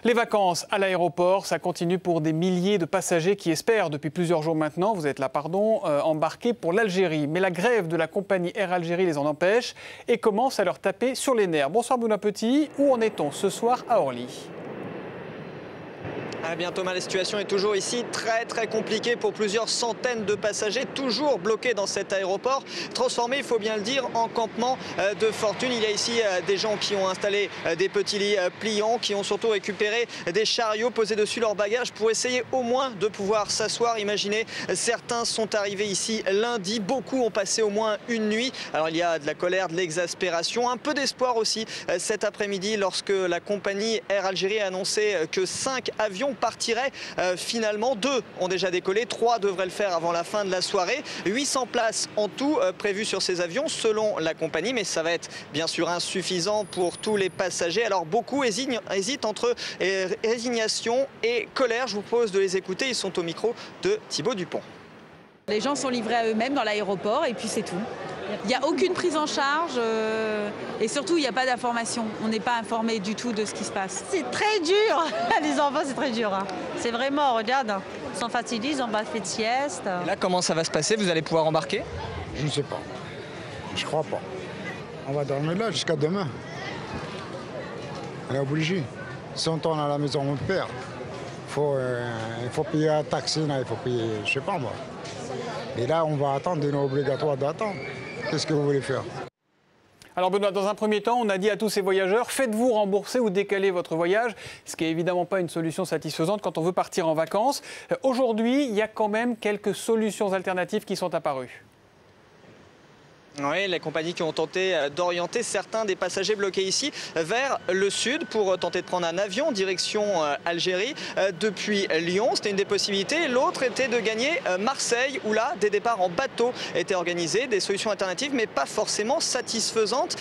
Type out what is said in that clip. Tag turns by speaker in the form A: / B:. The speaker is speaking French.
A: Les vacances à l'aéroport, ça continue pour des milliers de passagers qui espèrent depuis plusieurs jours maintenant, vous êtes là, embarquer pour l'Algérie. Mais la grève de la compagnie Air Algérie les en empêche et commence à leur taper sur les nerfs. Bonsoir Bouna Petit, où en est-on ce soir à Orly ?
B: Ah bien Thomas, la situation est toujours ici très compliquée pour plusieurs centaines de passagers, toujours bloqués dans cet aéroport, transformé, il faut bien le dire, en campement de fortune. Il y a ici des gens qui ont installé des petits lits pliants, qui ont surtout récupéré des chariots, posés dessus leurs bagages pour essayer au moins de pouvoir s'asseoir. Imaginez, certains sont arrivés ici lundi, beaucoup ont passé au moins une nuit. Alors il y a de la colère, de l'exaspération, un peu d'espoir aussi cet après-midi lorsque la compagnie Air Algérie a annoncé que 5 avions partiraient. Finalement, 2 ont déjà décollé, 3 devraient le faire avant la fin de la soirée. 800 places en tout prévues sur ces avions selon la compagnie, mais ça va être bien sûr insuffisant pour tous les passagers. Alors beaucoup hésitent entre résignation et colère. Je vous propose de les écouter, ils sont au micro de Thibaut Dupont.
C: Les gens sont livrés à eux-mêmes dans l'aéroport et puis c'est tout. Il n'y a aucune prise en charge et surtout il n'y a pas d'information. On n'est pas informé du tout de ce qui se passe.
D: C'est très dur, les enfants c'est très dur. C'est vraiment, regarde, ils sont fatigués, ils n'ont pas fait de sieste.
B: Et là comment ça va se passer? Vous allez pouvoir embarquer?
E: Je ne sais pas, je crois pas. On va dormir là jusqu'à demain. On est obligé. Si on tourne à la maison, on perd. Il faut payer un taxi, il faut payer, je sais pas moi. Et là, on va attendre, il est obligatoire d'attendre. Qu'est-ce que vous voulez faire?
A: Alors Benoît, dans un premier temps, on a dit à tous ces voyageurs, faites-vous rembourser ou décaler votre voyage, ce qui n'est évidemment pas une solution satisfaisante quand on veut partir en vacances. Aujourd'hui, il y a quand même quelques solutions alternatives qui sont apparues.
B: Oui, les compagnies qui ont tenté d'orienter certains des passagers bloqués ici vers le sud pour tenter de prendre un avion direction Algérie depuis Lyon. C'était une des possibilités. L'autre était de gagner Marseille où là, des départs en bateau étaient organisés. Des solutions alternatives mais pas forcément satisfaisantes.